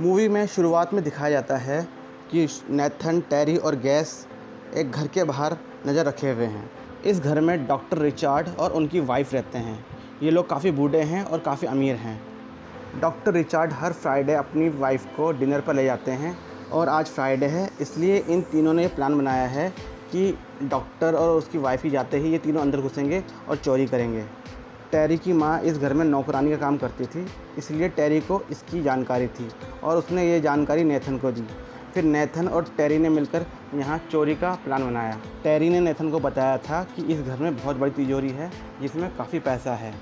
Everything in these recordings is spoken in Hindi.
मूवी में शुरुआत में दिखाया जाता है कि नेथन, टेरी और गैस एक घर के बाहर नज़र रखे हुए हैं। इस घर में डॉक्टर रिचार्ड और उनकी वाइफ रहते हैं। ये लोग काफ़ी बूढ़े हैं और काफ़ी अमीर हैं। डॉक्टर रिचार्ड हर फ्राइडे अपनी वाइफ को डिनर पर ले जाते हैं और आज फ्राइडे है, इसलिए इन तीनों ने प्लान बनाया है कि डॉक्टर और उसकी वाइफ ही जाते ही ये तीनों अंदर घुसेंगे और चोरी करेंगे। टेरी की माँ इस घर में नौकरानी का काम करती थी, इसलिए टेरी को इसकी जानकारी थी और उसने ये जानकारी नेथन को दी। फिर नेथन और टेरी ने मिलकर यहाँ चोरी का प्लान बनाया। टेरी ने नेथन को बताया था कि इस घर में बहुत बड़ी तिजोरी है जिसमें काफ़ी पैसा है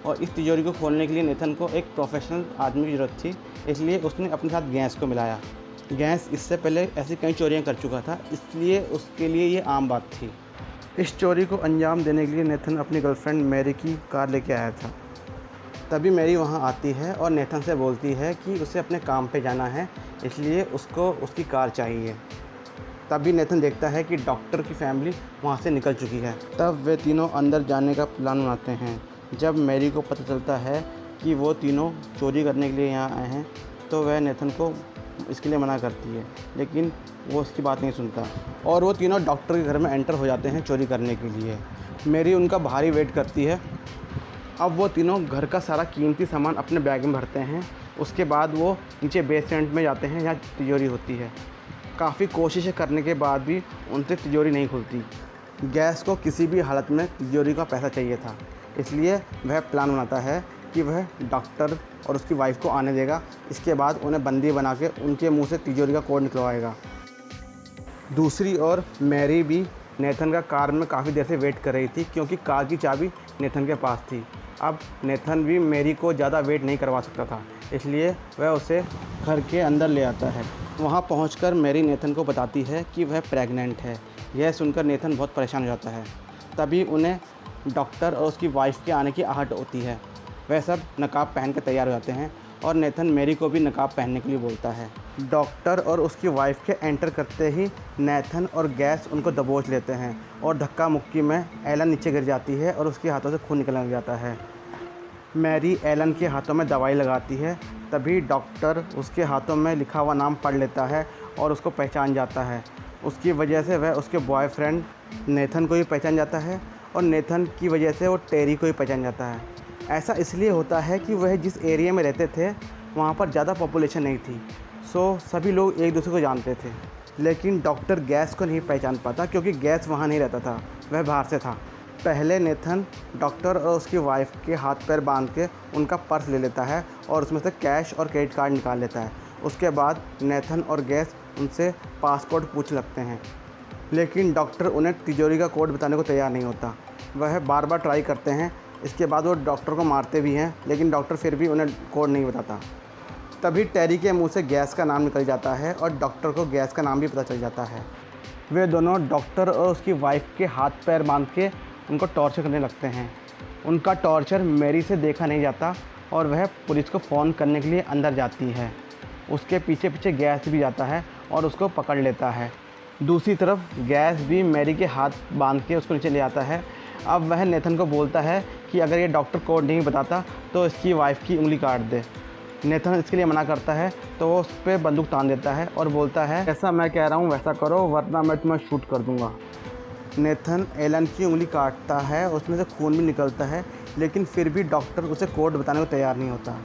और इस तिजोरी को खोलने के लिए नेथन को एक प्रोफेशनल आदमी की ज़रूरत थी, इसलिए उसने अपने साथ गैस को मिलाया। गैस इससे पहले ऐसी कई चोरियाँ कर चुका था, इसलिए उसके लिए ये आम बात थी। इस चोरी को अंजाम देने के लिए नेथन अपनी गर्लफ्रेंड मैरी की कार लेके आया था। तभी मैरी वहाँ आती है और नेथन से बोलती है कि उसे अपने काम पे जाना है, इसलिए उसको उसकी कार चाहिए। तभी नेथन देखता है कि डॉक्टर की फैमिली वहाँ से निकल चुकी है। तब वे तीनों अंदर जाने का प्लान बनाते हैं। जब मैरी को पता चलता है कि वो तीनों चोरी करने के लिए यहाँ आए हैं, तो वह नेथन को इसके लिए मना करती है, लेकिन वो उसकी बात नहीं सुनता और वो तीनों डॉक्टर के घर में एंटर हो जाते हैं चोरी करने के लिए। मैरी उनका भारी वेट करती है। अब वो तीनों घर का सारा कीमती सामान अपने बैग में भरते हैं। उसके बाद वो नीचे बेसमेंट में जाते हैं, जहाँ तिजोरी होती है। काफ़ी कोशिशें करने के बाद भी उनसे तिजोरी नहीं खुलती। गैस को किसी भी हालत में तिजोरी का पैसा चाहिए था, इसलिए वह प्लान बनाता है कि वह डॉक्टर और उसकी वाइफ को आने देगा। इसके बाद उन्हें बंदी बना के उनके मुंह से तिजोरी का कोड निकलवाएगा। दूसरी ओर मैरी भी नेथन का कार में काफ़ी देर से वेट कर रही थी, क्योंकि कार की चाबी नेथन के पास थी। अब नेथन भी मैरी को ज़्यादा वेट नहीं करवा सकता था, इसलिए वह उसे घर के अंदर ले आता है। वहाँ पहुंचकर मैरी नेथन को बताती है कि वह प्रेग्नेंट है। यह सुनकर नेथन बहुत परेशान हो जाता है। तभी उन्हें डॉक्टर और उसकी वाइफ के आने की आहट होती है। वह सब नकाब पहन कर तैयार हो जाते हैं और नेथन मैरी को भी नकाब पहनने के लिए बोलता है। डॉक्टर और उसकी वाइफ के एंटर करते ही नेथन और गैस उनको दबोच लेते हैं और धक्का मुक्की में एलन नीचे गिर जाती है और उसके हाथों से खून निकलने लग जाता है। मैरी एलन के हाथों में दवाई लगाती है। तभी डॉक्टर उसके हाथों में लिखा हुआ नाम पढ़ लेता है और उसको पहचान जाता है। उसकी वजह से वह उसके बॉयफ्रेंड नेथन को भी पहचान जाता है और नेथन की वजह से वो टेरी को भी पहचान जाता है। ऐसा इसलिए होता है कि वह जिस एरिया में रहते थे वहाँ पर ज़्यादा पॉपुलेशन नहीं थी, सो सभी लोग एक दूसरे को जानते थे। लेकिन डॉक्टर गैस को नहीं पहचान पाता, क्योंकि गैस वहाँ नहीं रहता था, वह बाहर से था। पहले नेथन डॉक्टर और उसकी वाइफ के हाथ पैर बांध के उनका पर्स ले लेता है और उसमें से कैश और क्रेडिट कार्ड निकाल लेता है। उसके बाद नेथन और गैस उनसे पासपोर्ट पूछ लगते हैं, लेकिन डॉक्टर उन्हें तिजोरी का कोड बताने को तैयार नहीं होता। वह बार बार ट्राई करते हैं। इसके बाद वो डॉक्टर को मारते भी हैं, लेकिन डॉक्टर फिर भी उन्हें कोड नहीं बताता। तभी टेरी के मुंह से गैस का नाम निकल जाता है और डॉक्टर को गैस का नाम भी पता चल जाता है। वे दोनों डॉक्टर और उसकी वाइफ के हाथ पैर बांध के उनको टॉर्चर करने लगते हैं। उनका टॉर्चर मैरी से देखा नहीं जाता और वह पुलिस को फ़ोन करने के लिए अंदर जाती है। उसके पीछे पीछे गैस भी जाता है और उसको पकड़ लेता है। दूसरी तरफ गैस भी मैरी के हाथ बांध के उसको नीचे ले आता है। अब वह नेथन को बोलता है कि अगर ये डॉक्टर कोड नहीं बताता तो इसकी वाइफ की उंगली काट दे। नेथन इसके लिए मना करता है, तो वो उस पर बंदूक तान देता है और बोलता है, ऐसा मैं कह रहा हूँ वैसा करो, वरना मैं तुम्हें शूट कर दूँगा। नेथन एलन की उंगली काटता है, उसमें से खून भी निकलता है, लेकिन फिर भी डॉक्टर उसे कोड बताने को तैयार नहीं होता।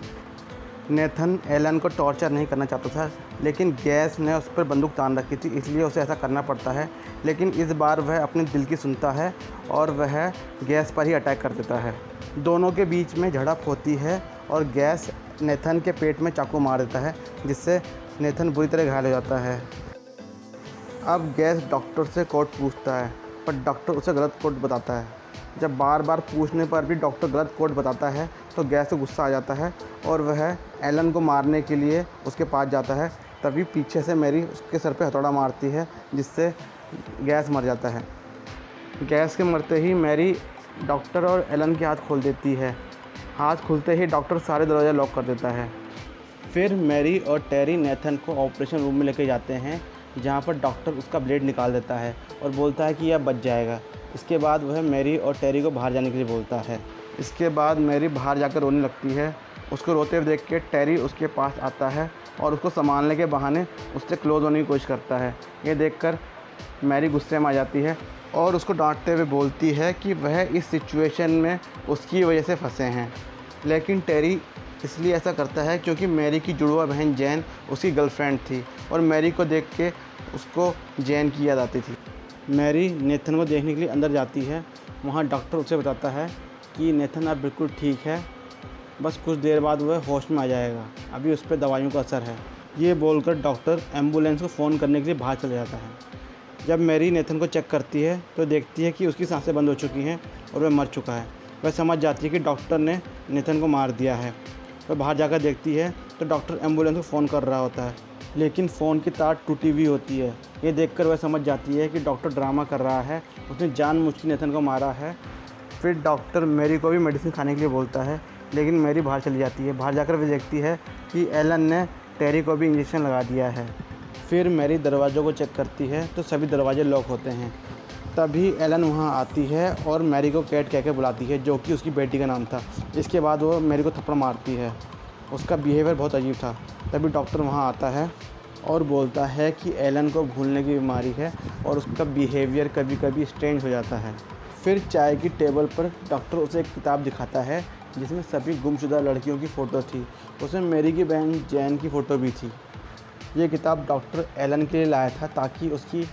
नेथन एलन को टॉर्चर नहीं करना चाहता था, लेकिन गैस ने उस पर बंदूक तान रखी थी, इसलिए उसे ऐसा करना पड़ता है। लेकिन इस बार वह अपने दिल की सुनता है और वह गैस पर ही अटैक कर देता है। दोनों के बीच में झड़प होती है और गैस नेथन के पेट में चाकू मार देता है, जिससे नेथन बुरी तरह घायल हो जाता है। अब गैस डॉक्टर से कोड पूछता है, पर डॉक्टर उसे गलत कोड बताता है। जब बार बार पूछने पर भी डॉक्टर गलत कोड बताता है, तो गैस को गुस्सा आ जाता है और वह एलन को मारने के लिए उसके पास जाता है। तभी पीछे से मैरी उसके सर पे हथौड़ा मारती है, जिससे गैस मर जाता है। गैस के मरते ही मैरी डॉक्टर और एलन के हाथ खोल देती है। हाथ खुलते ही डॉक्टर सारे दरवाजे लॉक कर देता है। फिर मैरी और टेरी नेथन को ऑपरेशन रूम में लेके जाते हैं, जहाँ पर डॉक्टर उसका ब्लेड निकाल देता है और बोलता है कि यह बच जाएगा। इसके बाद वह मैरी और टेरी को बाहर जाने के लिए बोलता है। इसके बाद मैरी बाहर जाकर रोने लगती है। उसको रोते हुए देख के टेरी उसके पास आता है और उसको संभालने के बहाने उससे क्लोज होने की कोशिश करता है। ये देखकर मैरी गुस्से में आ जाती है और उसको डांटते हुए बोलती है कि वह इस सिचुएशन में उसकी वजह से फंसे हैं। लेकिन टेरी इसलिए ऐसा करता है क्योंकि मैरी की जुड़वा बहन जैन उसकी गर्लफ्रेंड थी और मैरी को देख के उसको जैन की याद आती थी। मैरी नेथन को देखने के लिए अंदर जाती है। वहाँ डॉक्टर उसे बताता है कि नेथन अब बिल्कुल ठीक है, बस कुछ देर बाद वह होश में आ जाएगा, अभी उस पर दवाइयों का असर है। ये बोलकर डॉक्टर एम्बुलेंस को फ़ोन करने के लिए बाहर चला जाता है। जब मैरी नेथन को चेक करती है तो देखती है कि उसकी सांसें बंद हो चुकी हैं और वह मर चुका है। वह समझ जाती है कि डॉक्टर ने नेथन को मार दिया है। वह बाहर जाकर देखती है तो डॉक्टर एम्बुलेंस को फ़ोन कर रहा होता है, लेकिन फ़ोन की तार टूटी हुई होती है। ये देखकर वह समझ जाती है कि डॉक्टर ड्रामा कर रहा है, उसने जानबूझ के नेथन को मारा है। फिर डॉक्टर मैरी को भी मेडिसिन खाने के लिए बोलता है, लेकिन मैरी बाहर चली जाती है। बाहर जाकर वह देखती है कि एलन ने टेरी को भी इंजेक्शन लगा दिया है। फिर मैरी दरवाज़ों को चेक करती है तो सभी दरवाजे लॉक होते हैं। तभी एलन वहाँ आती है और मैरी को कैट कह के बुलाती है, जो कि उसकी बेटी का नाम था। इसके बाद वो मैरी को थप्पड़ मारती है। उसका बिहेवियर बहुत अजीब था। तभी डॉक्टर वहाँ आता है और बोलता है कि एलन को भूलने की बीमारी है और उसका बिहेवियर कभी कभी स्ट्रेंज हो जाता है। फिर चाय की टेबल पर डॉक्टर उसे एक किताब दिखाता है जिसमें सभी गुमशुदा लड़कियों की फ़ोटो थी। उसमें मैरी की बहन जैन की फ़ोटो भी थी। ये किताब डॉक्टर एलन के लिए लाया था ताकि उसकी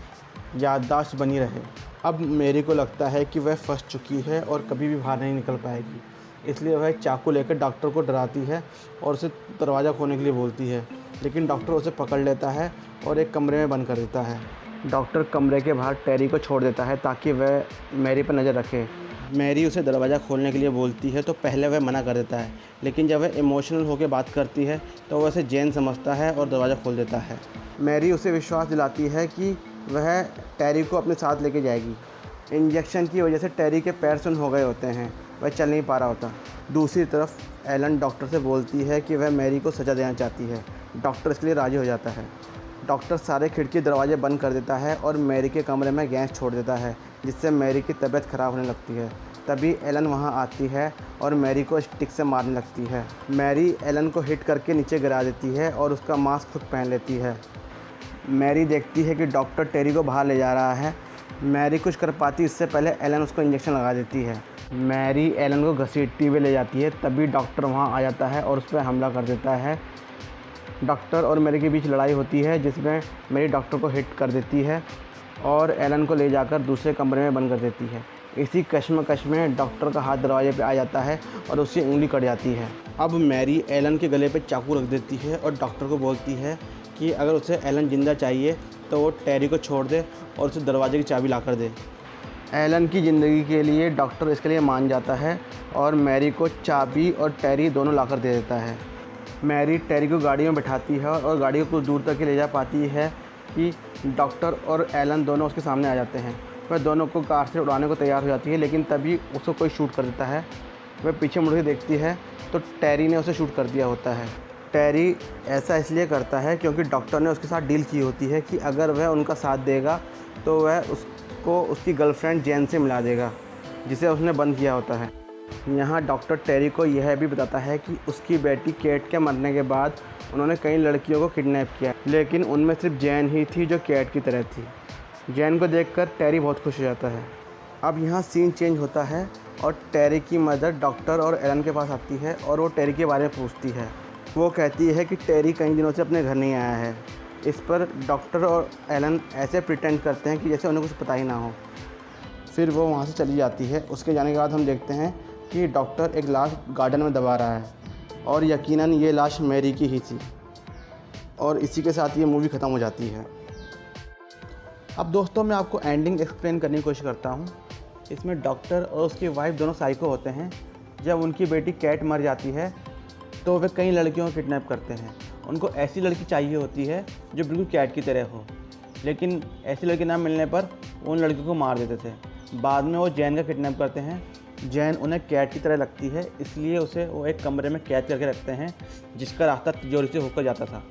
याददाश्त बनी रहे। अब मैरी को लगता है कि वह फंस चुकी है और कभी भी बाहर नहीं निकल पाएगी, इसलिए वह चाकू लेकर डॉक्टर को डराती है और उसे दरवाज़ा खोलने के लिए बोलती है। लेकिन डॉक्टर उसे पकड़ लेता है और एक कमरे में बंद कर देता है। डॉक्टर कमरे के बाहर टेरी को छोड़ देता है ताकि वह मैरी पर नज़र रखे। मैरी उसे दरवाज़ा खोलने के लिए बोलती है तो पहले वह मना कर देता है, लेकिन जब वह इमोशनल होकर बात करती है तो वह उसे जैन समझता है और दरवाज़ा खोल देता है। मैरी उसे विश्वास दिलाती है कि वह टेरी को अपने साथ लेके जाएगी। इंजेक्शन की वजह से टेरी के पैर सुन्न हो गए होते हैं, वह चल नहीं पा रहा होता। दूसरी तरफ एलन डॉक्टर से बोलती है कि वह मैरी को सज़ा देना चाहती है। डॉक्टर इसके लिए राज़ी हो जाता है। डॉक्टर सारे खिड़की दरवाजे बंद कर देता है और मैरी के कमरे में गैस छोड़ देता है, जिससे मैरी की तबीयत ख़राब होने लगती है। तभी एलन वहां आती है और मैरी को स्टिक से मारने लगती है। मैरी एलन को हिट करके नीचे गिरा देती है और उसका मास्क खुद पहन लेती है। मैरी देखती है कि डॉक्टर टेरी को बाहर ले जा रहा है। मैरी कुछ कर पाती इससे पहले एलन उसको इंजेक्शन लगा देती है। मैरी एलन को घसीटती हुए ले जाती है। तभी डॉक्टर वहां आ जाता है और उस पर हमला कर देता है। डॉक्टर और मैरी के बीच लड़ाई होती है, जिसमें मैरी डॉक्टर को हिट कर देती है और एलन को ले जाकर दूसरे कमरे में बंद कर देती है। इसी कश्मकश में डॉक्टर का हाथ दरवाजे पे आ जाता है और उसकी उंगली कट जाती है। अब मैरी एलन के गले पे चाकू रख देती है और डॉक्टर को बोलती है कि अगर उसे एलन ज़िंदा चाहिए तो वो टेरी को छोड़ दे और उसे दरवाजे की चाबी ला कर दे। एलन की ज़िंदगी के लिए डॉक्टर इसके लिए मान जाता है और मैरी को चाबी और टेरी दोनों ला कर दे देता है। मैरी टेरी को गाड़ी में बैठाती है और गाड़ी को कुछ दूर तक ले जा पाती है कि डॉक्टर और एलन दोनों उसके सामने आ जाते हैं। वह दोनों को कार से उड़ाने को तैयार हो जाती है, लेकिन तभी उसको कोई शूट कर देता है। वह पीछे मुड़ के देखती है तो टेरी ने उसे शूट कर दिया होता है। टेरी ऐसा इसलिए करता है क्योंकि डॉक्टर ने उसके साथ डील की होती है कि अगर वह उनका साथ देगा तो वह उसको उसकी गर्लफ्रेंड जैन से मिला देगा, जिसे उसने बंद किया होता है। यहाँ डॉक्टर टेरी को यह भी बताता है कि उसकी बेटी केट के मरने के बाद उन्होंने कई लड़कियों को किडनैप किया, लेकिन उनमें सिर्फ जैन ही थी जो केट की तरह थी। जैन को देखकर टेरी बहुत खुश हो जाता है। अब यहाँ सीन चेंज होता है और टेरी की मदर डॉक्टर और एलन के पास आती है और वो टेरी के बारे में पूछती है। वो कहती है कि टेरी कई दिनों से अपने घर नहीं आया है। इस पर डॉक्टर और एलन ऐसे प्रिटेंड करते हैं कि जैसे उन्हें कुछ पता ही ना हो। फिर वो वहाँ से चली जाती है। उसके जाने के बाद हम देखते हैं कि डॉक्टर एक लाश गार्डन में दबा रहा है और यकीनन ये लाश मैरी की ही थी। और इसी के साथ ये मूवी ख़त्म हो जाती है। अब दोस्तों मैं आपको एंडिंग एक्सप्लेन करने की कोशिश करता हूँ। इसमें डॉक्टर और उसकी वाइफ दोनों साइको होते हैं। जब उनकी बेटी कैट मर जाती है तो वे कई लड़कियों को किडनैप करते हैं। उनको ऐसी लड़की चाहिए होती है जो बिल्कुल कैट की तरह हो, लेकिन ऐसी लड़की ना मिलने पर उन लड़कियों को मार देते थे। बाद में वो जैन का किडनैप करते हैं। जैन उन्हें कैट की तरह लगती है, इसलिए उसे वो एक कमरे में कैद करके रखते हैं, जिसका रास्ता तिजोरी से होकर जाता था।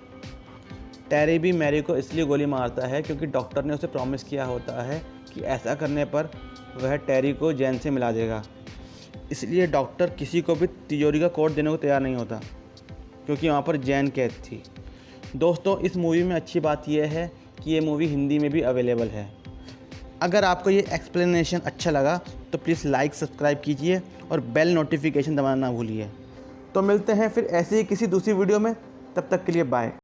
टेरी भी मैरी को इसलिए गोली मारता है क्योंकि डॉक्टर ने उसे प्रॉमिस किया होता है कि ऐसा करने पर वह टेरी को जैन से मिला देगा। इसलिए डॉक्टर किसी को भी तिजोरी का कोड देने को तैयार नहीं होता, क्योंकि वहाँ पर जैन कैद थी। दोस्तों, इस मूवी में अच्छी बात यह है कि ये मूवी हिंदी में भी अवेलेबल है। अगर आपको ये एक्सप्लेनेशन अच्छा लगा तो प्लीज़ लाइक सब्सक्राइब कीजिए और बेल नोटिफिकेशन दबाना ना भूलिए। तो मिलते हैं फिर ऐसे ही किसी दूसरी वीडियो में, तब तक के लिए बाय।